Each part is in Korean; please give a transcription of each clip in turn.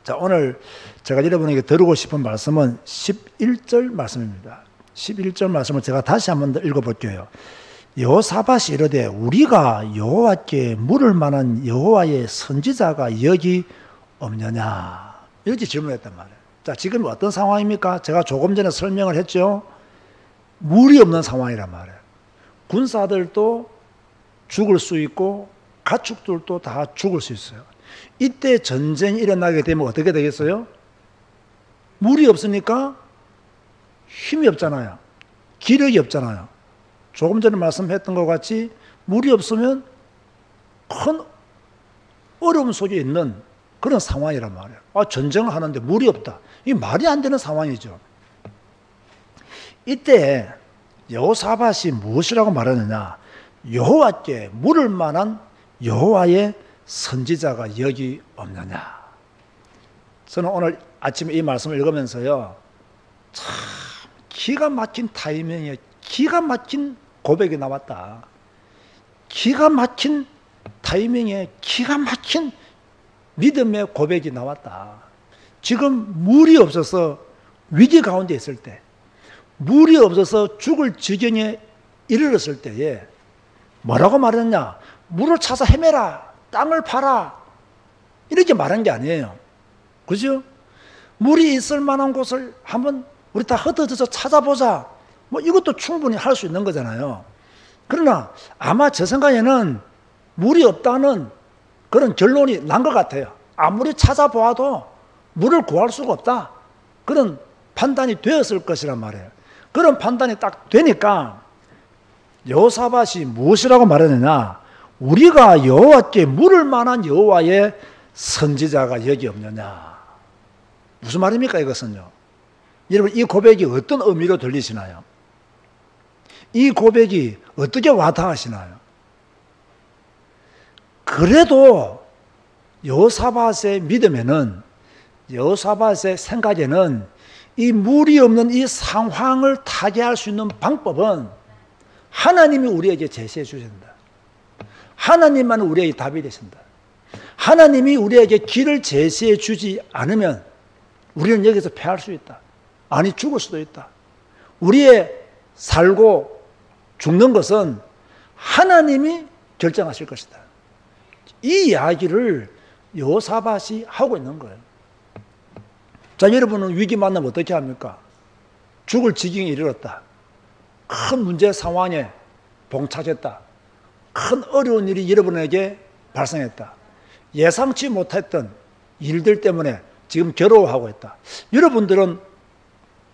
자, 오늘 제가 여러분에게 드리고 싶은 말씀은 11절 말씀입니다. 11절 말씀을 제가 다시 한번 더 읽어볼게요. 여호사밧이 이르되 우리가 여호와께 물을 만한 여호와의 선지자가 여기 없느냐, 이렇게 질문했단 말이에요. 자, 지금 어떤 상황입니까? 제가 조금 전에 설명을 했죠. 물이 없는 상황이란 말이에요. 군사들도 죽을 수 있고 가축들도 다 죽을 수 있어요. 이때 전쟁이 일어나게 되면 어떻게 되겠어요? 물이 없으니까 힘이 없잖아요. 기력이 없잖아요. 조금 전에 말씀했던 것 같이 물이 없으면 큰 어려움 속에 있는 그런 상황이란 말이에요. 전쟁을 하는데 물이 없다. 이 말이 안 되는 상황이죠. 이때 여호사밧이 무엇이라고 말하느냐? 여호와께 물을 만한 여호와의 선지자가 여기 없느냐. 저는 오늘 아침에 이 말씀을 읽으면서요, 참 기가 막힌 타이밍에 기가 막힌 고백이 나왔다. 기가 막힌 타이밍에 기가 막힌 믿음의 고백이 나왔다. 지금 물이 없어서 위기 가운데 있을 때, 물이 없어서 죽을 지경에 이르렀을 때에 뭐라고 말했냐? 물을 찾아 헤매라, 땅을 파라, 이렇게 말한 게 아니에요. 그죠? 물이 있을 만한 곳을 한번 우리 다 흩어져서 찾아보자, 뭐 이것도 충분히 할 수 있는 거잖아요. 그러나 아마 제 생각에는 물이 없다는 그런 결론이 난 것 같아요. 아무리 찾아보아도 물을 구할 수가 없다, 그런 판단이 되었을 것이란 말이에요. 그런 판단이 딱 되니까 여호사밧이 무엇이라고 말하느냐? 우리가 여호와께 물을 만한 여호와의 선지자가 여기 없느냐. 무슨 말입니까 이것은요? 여러분, 이 고백이 어떤 의미로 들리시나요? 이 고백이 어떻게 와닿으시나요? 그래도 여호사밧의 믿음에는, 여호사밧의 생각에는 이 물이 없는 이 상황을 타개할 수 있는 방법은 하나님이 우리에게 제시해 주신다. 하나님만 우리에게 답이 되신다. 하나님이 우리에게 길을 제시해 주지 않으면 우리는 여기서 패할 수 있다. 아니, 죽을 수도 있다. 우리의 살고 죽는 것은 하나님이 결정하실 것이다. 이 이야기를 여호사밧이 하고 있는 거예요. 자, 여러분은 위기 만나면 어떻게 합니까? 죽을 지경에 이르렀다. 큰 문제 상황에 봉착했다. 큰 어려운 일이 여러분에게 발생했다. 예상치 못했던 일들 때문에 지금 괴로워하고 있다. 여러분들은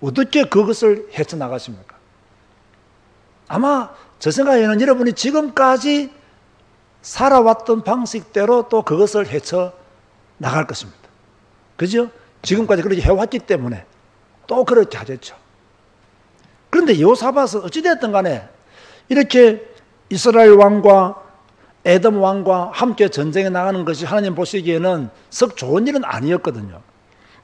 어떻게 그것을 헤쳐나가십니까? 아마 제 생각에는 여러분이 지금까지 살아왔던 방식대로 또 그것을 헤쳐나갈 것입니다. 그죠? 지금까지 그렇게 해왔기 때문에 또 그렇게 하겠죠. 그런데 여호사밧은 어찌됐든 간에 이렇게 이스라엘 왕과 에돔 왕과 함께 전쟁에 나가는 것이 하나님 보시기에는 썩 좋은 일은 아니었거든요.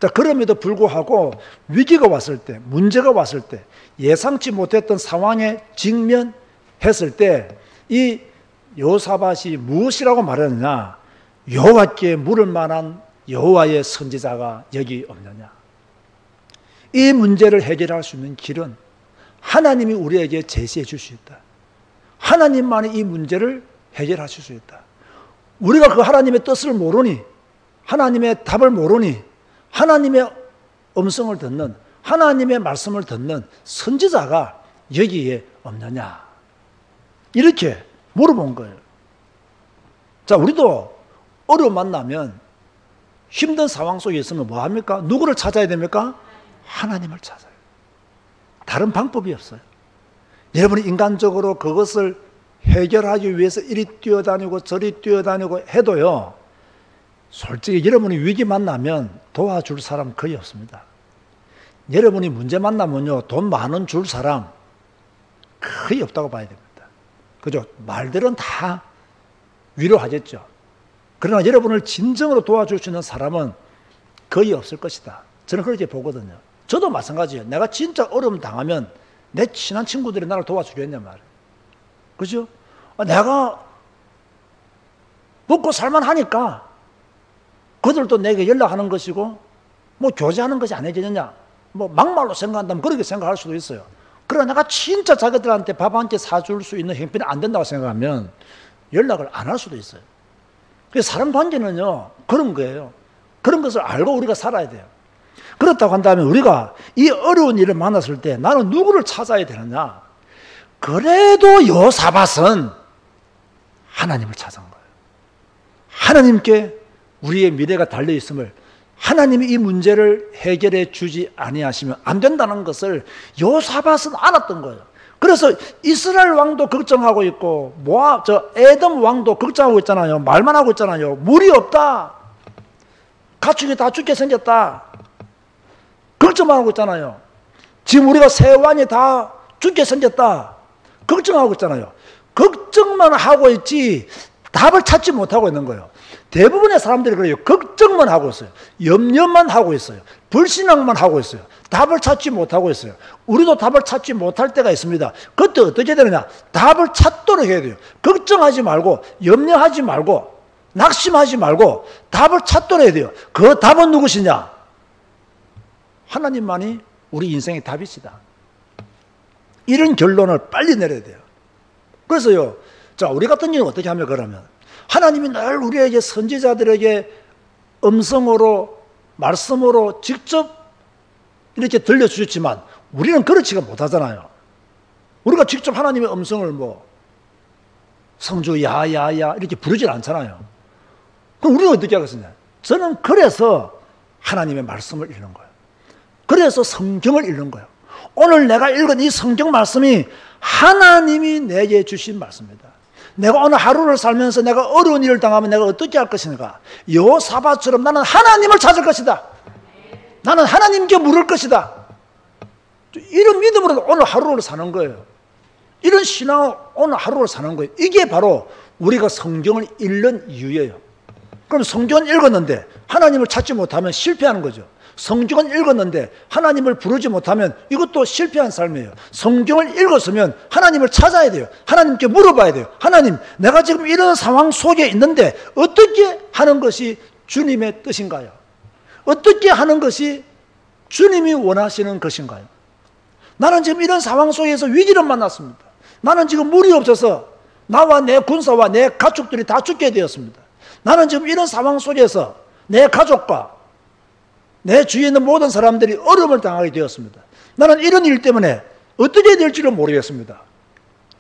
자, 그럼에도 불구하고 위기가 왔을 때, 문제가 왔을 때, 예상치 못했던 상황에 직면했을 때 이 여호사밧이 무엇이라고 말하느냐? 여호와께 물을 만한 여호와의 선지자가 여기 없느냐? 이 문제를 해결할 수 있는 길은 하나님이 우리에게 제시해 줄 수 있다. 하나님만이 이 문제를 해결하실 수 있다. 우리가 그 하나님의 뜻을 모르니, 하나님의 답을 모르니, 하나님의 음성을 듣는, 하나님의 말씀을 듣는 선지자가 여기에 없느냐, 이렇게 물어본 거예요. 자, 우리도 어려움 만나면, 힘든 상황 속에 있으면 뭐 합니까? 누구를 찾아야 됩니까? 하나님을 찾아요. 다른 방법이 없어요. 여러분이 인간적으로 그것을 해결하기 위해서 이리 뛰어다니고 저리 뛰어다니고 해도요, 솔직히 여러분이 위기 만나면 도와줄 사람 거의 없습니다. 여러분이 문제 만나면요, 돈 많은 줄 사람 거의 없다고 봐야 됩니다. 그죠? 말들은 다 위로하겠죠. 그러나 여러분을 진정으로 도와줄 수 있는 사람은 거의 없을 것이다. 저는 그렇게 보거든요. 저도 마찬가지예요. 내가 진짜 어려움 당하면 내 친한 친구들이 나를 도와주겠냐 말이에요. 그죠? 내가 먹고 살만하니까 그들도 내게 연락하는 것이고 뭐 교제하는 것이 아니겠느냐, 뭐 막말로 생각한다면 그렇게 생각할 수도 있어요. 그러나 내가 진짜 자기들한테 밥 한 끼 사줄 수 있는 형편이 안 된다고 생각하면 연락을 안 할 수도 있어요. 그래서 사람 관계는요 그런 거예요. 그런 것을 알고 우리가 살아야 돼요. 그렇다고 한다면 우리가 이 어려운 일을 만났을 때 나는 누구를 찾아야 되느냐? 그래도 여사밧은 하나님을 찾은 거예요. 하나님께 우리의 미래가 달려있음을, 하나님이 이 문제를 해결해 주지 아니하시면 안 된다는 것을 여사밧은 알았던 거예요. 그래서 이스라엘 왕도 걱정하고 있고 에돔 왕도 걱정하고 있잖아요. 말만 하고 있잖아요. 물이 없다, 가축이 다 죽게 생겼다, 걱정만 하고 있잖아요. 지금 우리가 세완이 다 죽게 생겼다, 걱정하고 있잖아요. 걱정만 하고 있지 답을 찾지 못하고 있는 거예요. 대부분의 사람들이 그래요. 걱정만 하고 있어요. 염려만 하고 있어요. 불신앙만 하고 있어요. 답을 찾지 못하고 있어요. 우리도 답을 찾지 못할 때가 있습니다. 그때 어떻게 되느냐? 답을 찾도록 해야 돼요. 걱정하지 말고, 염려하지 말고, 낙심하지 말고 답을 찾도록 해야 돼요. 그 답은 누구시냐? 하나님만이 우리 인생의 답이시다. 이런 결론을 빨리 내려야 돼요. 그래서요, 자, 우리 같은 경우는 어떻게 하면 그러면 하나님이 늘 우리에게 선지자들에게 음성으로, 말씀으로 직접 이렇게 들려주셨지만 우리는 그렇지가 못하잖아요. 우리가 직접 하나님의 음성을 성주 야야야 이렇게 부르질 않잖아요. 그럼 우리는 어떻게 하겠느냐? 저는 그래서 하나님의 말씀을 읽는 거예요. 그래서 성경을 읽는 거예요. 오늘 내가 읽은 이 성경 말씀이 하나님이 내게 주신 말씀입니다. 내가 오늘 하루를 살면서 내가 어려운 일을 당하면 내가 어떻게 할 것인가? 여호사밧처럼 나는 하나님을 찾을 것이다. 나는 하나님께 물을 것이다. 이런 믿음으로 오늘 하루를 사는 거예요. 이런 신앙으로 오늘 하루를 사는 거예요. 이게 바로 우리가 성경을 읽는 이유예요. 그럼 성경을 읽었는데 하나님을 찾지 못하면 실패하는 거죠. 성경을 읽었는데 하나님을 부르지 못하면 이것도 실패한 삶이에요. 성경을 읽었으면 하나님을 찾아야 돼요. 하나님께 물어봐야 돼요. 하나님, 내가 지금 이런 상황 속에 있는데 어떻게 하는 것이 주님의 뜻인가요? 어떻게 하는 것이 주님이 원하시는 것인가요? 나는 지금 이런 상황 속에서 위기를 만났습니다. 나는 지금 물이 없어서 나와 내 군사와 내 가축들이 다 죽게 되었습니다. 나는 지금 이런 상황 속에서 내 가족과 내 주위에 있는 모든 사람들이 어려움을 당하게 되었습니다. 나는 이런 일 때문에 어떻게 될지를 모르겠습니다.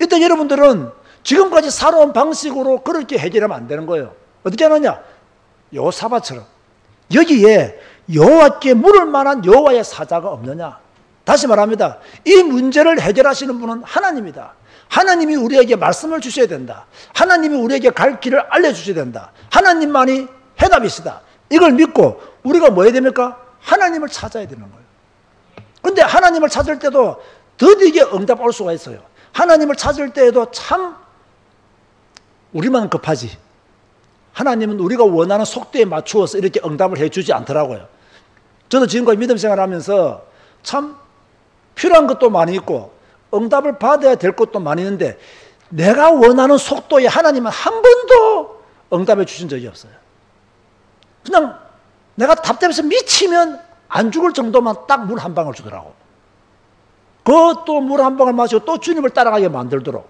이때 여러분들은 지금까지 살아온 방식으로 그렇게 해결하면 안 되는 거예요. 어떻게 하느냐? 여호사밧처럼 여기에 여호와께 물을 만한 여호와의 사자가 없느냐? 다시 말합니다. 이 문제를 해결하시는 분은 하나님이다. 하나님이 우리에게 말씀을 주셔야 된다. 하나님이 우리에게 갈 길을 알려주셔야 된다. 하나님만이 해답이시다. 이걸 믿고 우리가 뭐 해야 됩니까? 하나님을 찾아야 되는 거예요. 근데 하나님을 찾을 때도 더디게 응답 올 수가 있어요. 하나님을 찾을 때에도 참 우리만 급하지. 하나님은 우리가 원하는 속도에 맞추어서 이렇게 응답을 해주지 않더라고요. 저도 지금까지 믿음 생활하면서 참 필요한 것도 많이 있고 응답을 받아야 될 것도 많이 있는데 내가 원하는 속도에 하나님은 한 번도 응답해 주신 적이 없어요. 그냥 내가 답답해서 미치면 안 죽을 정도만 딱 물 한 방울 주더라고. 그것도 물 한 방울 마시고 또 주님을 따라가게 만들도록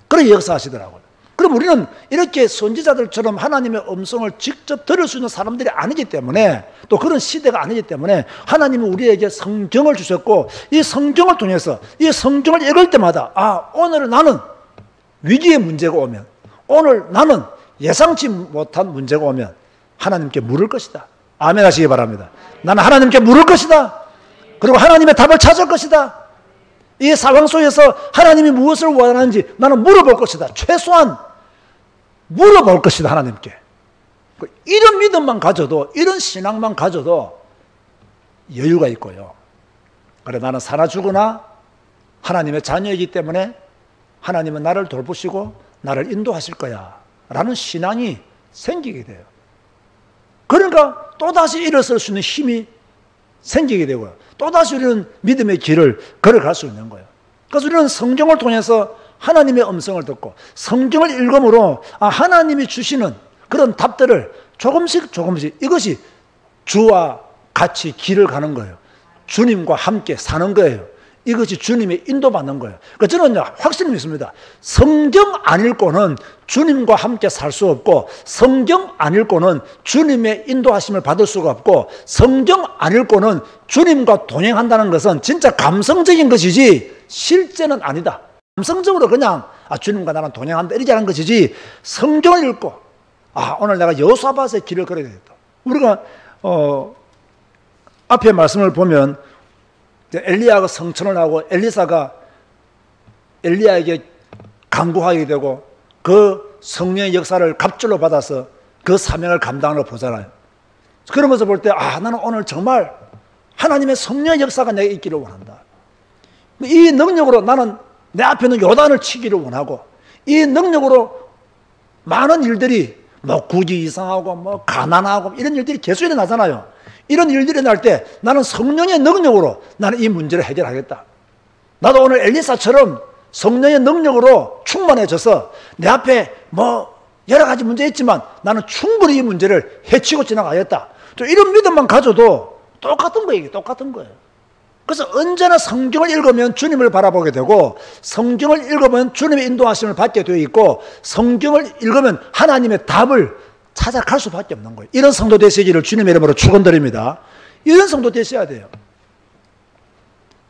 그렇게 역사하시더라고요. 그럼 우리는 이렇게 선지자들처럼 하나님의 음성을 직접 들을 수 있는 사람들이 아니기 때문에 또 그런 시대가 아니기 때문에 하나님은 우리에게 성경을 주셨고 이 성경을 통해서 이 성경을 읽을 때마다 오늘 나는 위기의 문제가 오면 오늘 나는 예상치 못한 문제가 오면 하나님께 물을 것이다. 아멘 하시기 바랍니다. 나는 하나님께 물을 것이다. 그리고 하나님의 답을 찾을 것이다. 이 상황 속에서 하나님이 무엇을 원하는지 나는 물어볼 것이다. 최소한 물어볼 것이다. 하나님께. 이런 믿음만 가져도 이런 신앙만 가져도 여유가 있고요. 그래 나는 살아 죽으나 하나님의 자녀이기 때문에 하나님은 나를 돌보시고 나를 인도하실 거야 라는 신앙이 생기게 돼요. 그러니까 또다시 일어설 수 있는 힘이 생기게 되고요. 또다시 우리는 믿음의 길을 걸어갈 수 있는 거예요. 그래서 우리는 성경을 통해서 하나님의 음성을 듣고 성경을 읽음으로 하나님이 주시는 그런 답들을 조금씩 조금씩 이것이 주와 같이 길을 가는 거예요. 주님과 함께 사는 거예요. 이것이 주님의 인도받는 거예요. 그러니까 저는 확실히 믿습니다. 성경 안 읽고는 주님과 함께 살 수 없고, 성경 안 읽고는 주님의 인도하심을 받을 수가 없고, 성경 안 읽고는 주님과 동행한다는 것은 진짜 감성적인 것이지 실제는 아니다. 감성적으로 그냥 주님과 나랑 동행한다 이렇게 하는 것이지, 성경을 읽고 오늘 내가 여호사밧의 길을 걸어야 되겠다. 우리가 앞에 말씀을 보면 엘리야가 성천을 하고 엘리사가 엘리야에게 간구하게 되고 그 성령의 역사를 갑절로 받아서 그 사명을 감당하는 걸 보잖아요. 그런 것을 볼 때 나는 오늘 정말 하나님의 성령의 역사가 내게 있기를 원한다. 이 능력으로 나는 내 앞에 있는 요단을 치기를 원하고, 이 능력으로 많은 일들이 구지 이상하고 가난하고 이런 일들이 계속 일어나잖아요. 이런 일들이 날 때 나는 성령의 능력으로 나는 이 문제를 해결하겠다. 나도 오늘 엘리사처럼 성령의 능력으로 충만해져서 내 앞에 여러 가지 문제 있지만 나는 충분히 이 문제를 헤치고 지나가겠다. 또 이런 믿음만 가져도 똑같은 거예요. 똑같은 거예요. 그래서 언제나 성경을 읽으면 주님을 바라보게 되고, 성경을 읽으면 주님의 인도하심을 받게 되어 있고, 성경을 읽으면 하나님의 답을 찾아갈 수밖에 없는 거예요. 이런 성도 되시기를 주님의 이름으로 축원드립니다. 이런 성도 되셔야 돼요.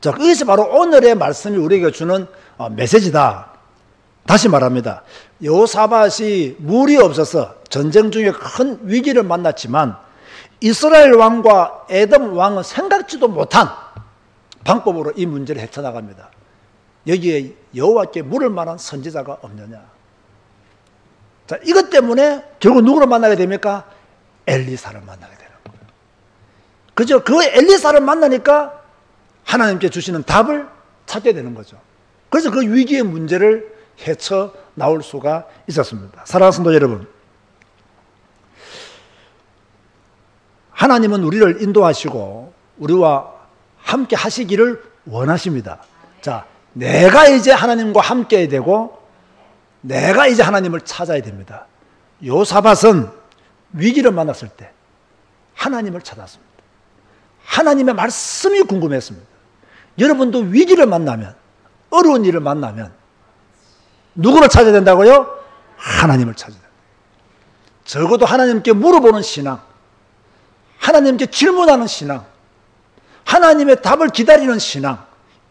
자, 그것이 바로 오늘의 말씀이 우리에게 주는 메시지다. 다시 말합니다. 여호사밧이 물이 없어서 전쟁 중에 큰 위기를 만났지만 이스라엘 왕과 에돔 왕은 생각지도 못한 방법으로 이 문제를 헤쳐나갑니다. 여기에 여호와께 물을 만한 선지자가 없느냐. 자, 이것 때문에 결국 누구를 만나게 됩니까? 엘리사를 만나게 되는 거예요. 그죠? 그 엘리사를 만나니까 하나님께 주시는 답을 찾게 되는 거죠. 그래서 그 위기의 문제를 헤쳐 나올 수가 있었습니다. 사랑하는 성도 여러분, 하나님은 우리를 인도하시고 우리와 함께 하시기를 원하십니다. 자, 내가 이제 하나님과 함께 해야 되고, 내가 이제 하나님을 찾아야 됩니다. 여호사밧은 위기를 만났을 때 하나님을 찾았습니다. 하나님의 말씀이 궁금했습니다. 여러분도 위기를 만나면, 어려운 일을 만나면 누구를 찾아야 된다고요? 하나님을 찾아야 됩니다. 적어도 하나님께 물어보는 신앙, 하나님께 질문하는 신앙, 하나님의 답을 기다리는 신앙,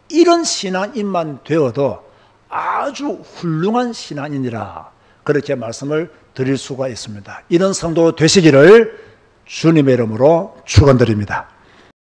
이런 신앙인만 되어도 아주 훌륭한 신앙인이라 그렇게 말씀을 드릴 수가 있습니다. 이런 성도 되시기를 주님의 이름으로 축원드립니다.